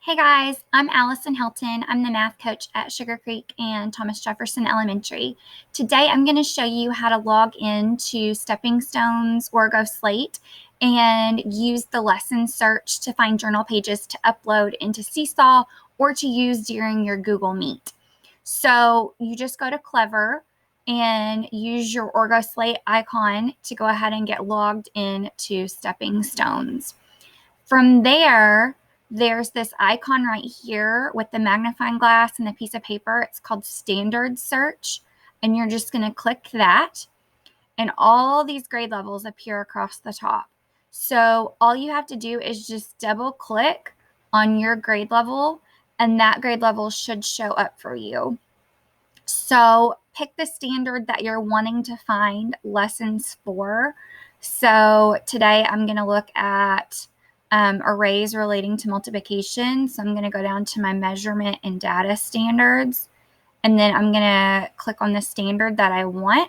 Hey guys, I'm Allison Helton. I'm the math coach at Sugar Creek and Thomas Jefferson Elementary. Today I'm going to show you how to log into Stepping Stones Origo Slate and use the lesson search to find journal pages to upload into Seesaw or to use during your Google Meet. So you just go to Clever and use your Origo Slate icon to go ahead and get logged into Stepping Stones. From there, there's this icon right here with the magnifying glass and the piece of paper. It's called Standard Search, and you're just going to click that, and all these grade levels appear across the top. So all you have to do is just double click on your grade level, and that grade level should show up for you. So pick the standard that you're wanting to find lessons for. So today I'm going to look at arrays relating to multiplication. So I'm going to go down to my measurement and data standards, and then I'm going to click on the standard that I want,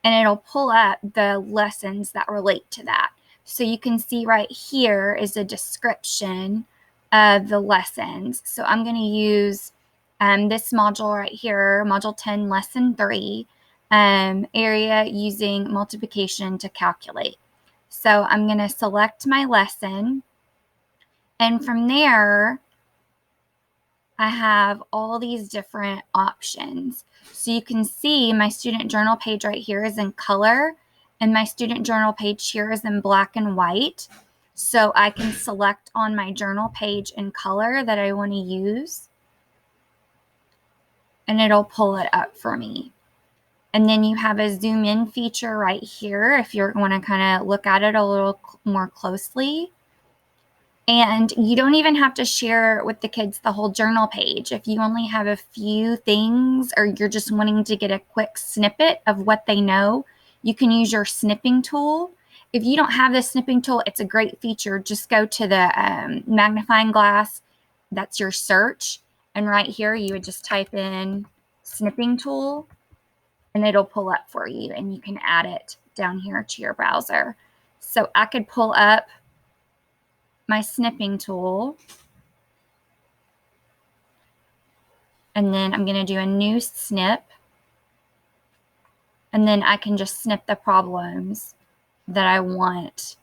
and it'll pull up the lessons that relate to that. So you can see right here is a description of the lessons. So I'm going to use this module right here, Module 10, Lesson 3, area using multiplication to calculate. So I'm going to select my lesson, and from there, I have all these different options. So you can see my student journal page right here is in color, and my student journal page here is in black and white. So I can select on my journal page in color that I want to use, and it'll pull it up for me. And then you have a zoom in feature right here if you want to kind of look at it a little more closely. And you don't even have to share with the kids the whole journal page. If you only have a few things, or you're just wanting to get a quick snippet of what they know, you can use your snipping tool. If you don't have the snipping tool, it's a great feature. Just go to the magnifying glass. That's your search. And right here, you would just type in snipping tool, and it'll pull up for you, and you can add it down here to your browser. So I could pull up my snipping tool, and then I'm going to do a new snip, and then I can just snip the problems that I want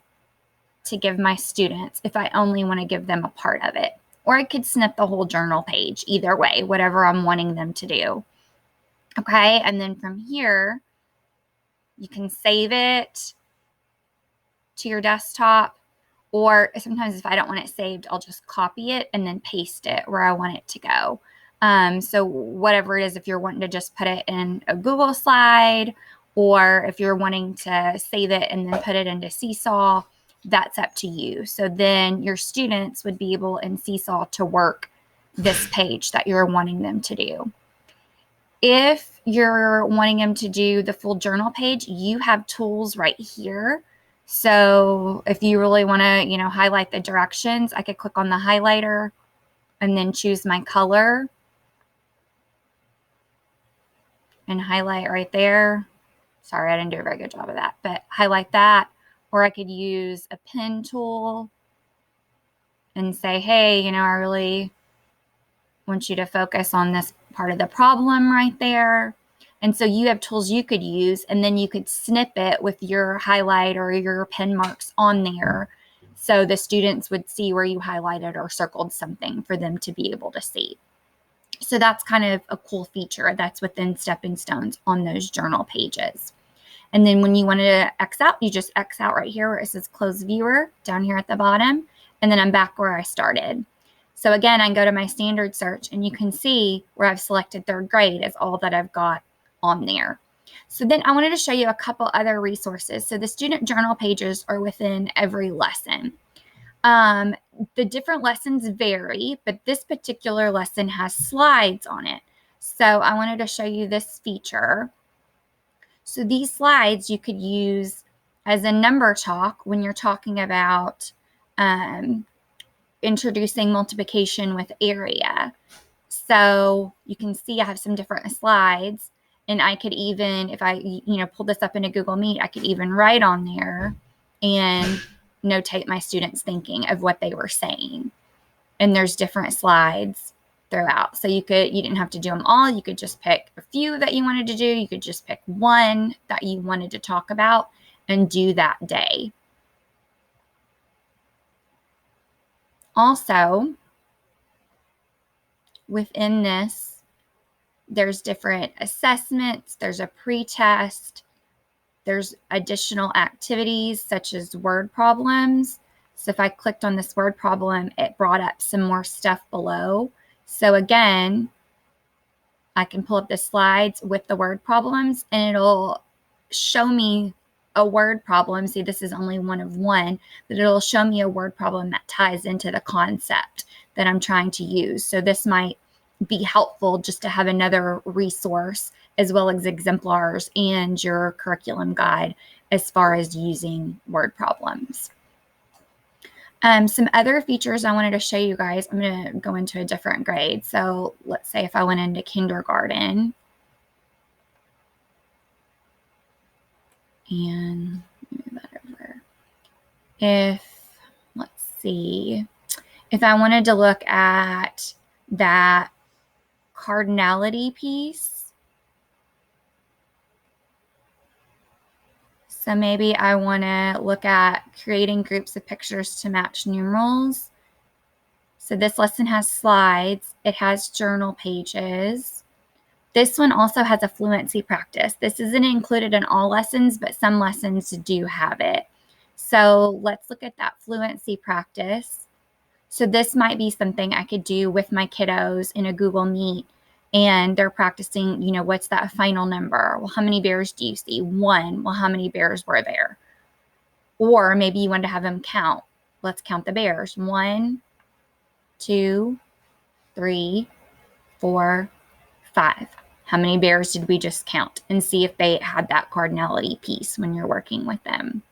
to give my students if I only want to give them a part of it. Or I could snip the whole journal page, either way, whatever I'm wanting them to do. Okay, and then from here, you can save it to your desktop, or sometimes if I don't want it saved, I'll just copy it and then paste it where I want it to go. So whatever it is, if you're wanting to just put it in a Google slide, or if you're wanting to save it and then put it into Seesaw, that's up to you. So then your students would be able in Seesaw to work this page that you're wanting them to do. If you're wanting them to do the full journal page, you have tools right here. So if you really want to, highlight the directions, I could click on the highlighter and then choose my color and highlight right there. Sorry, I didn't do a very good job of that, but highlight that. Or I could use a pen tool and say, hey, I really want you to focus on this part of the problem right there. And so you have tools you could use, and then you could snip it with your highlight or your pen marks on there. So the students would see where you highlighted or circled something for them to be able to see. So that's kind of a cool feature that's within Stepping Stones on those journal pages. And then when you wanted to X out, you just X out right here where it says Close Viewer down here at the bottom. And then I'm back where I started. So again, I can go to my standard search, and you can see where I've selected third grade is all that I've got on there. So then I wanted to show you a couple other resources. So the student journal pages are within every lesson. The different lessons vary, but this particular lesson has slides on it. So I wanted to show you this feature. So these slides you could use as a number talk when you're talking about introducing multiplication with area. So you can see I have some different slides, and I could even, if I pull this up into Google Meet, I could even write on there and notate my students' thinking of what they were saying. and there's different slides throughout. So you didn't have to do them all. You could just pick a few that you wanted to do. You could just pick one that you wanted to talk about and do that day. Also, within this, there's different assessments. There's a pre-test. There's additional activities such as word problems. So if I clicked on this word problem, it brought up some more stuff below. So again, I can pull up the slides with the word problems and it'll show me a word problem. See, this is only one of one, but it'll show me a word problem that ties into the concept that I'm trying to use. So this might be helpful just to have another resource as well as exemplars and your curriculum guide as far as using word problems. Some other features I wanted to show you guys, I'm going to go into a different grade. So let's say if I went into kindergarten and move that over. Let's see, if I wanted to look at that cardinality piece, so maybe I want to look at creating groups of pictures to match numerals. So this lesson has slides. It has journal pages. This one also has a fluency practice. This isn't included in all lessons, but some lessons do have it. So let's look at that fluency practice. So this might be something I could do with my kiddos in a Google Meet, and they're practicing, what's that final number? Well, how many bears do you see? One. Well, how many bears were there? Or maybe you want to have them count. Let's count the bears. 1, 2, 3, 4, 5. How many bears did we just count? And see if they had that cardinality piece when you're working with them.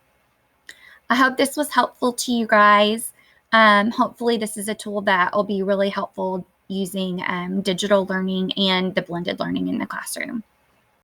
I hope this was helpful to you guys. Hopefully this is a tool that will be really helpful using digital learning and the blended learning in the classroom.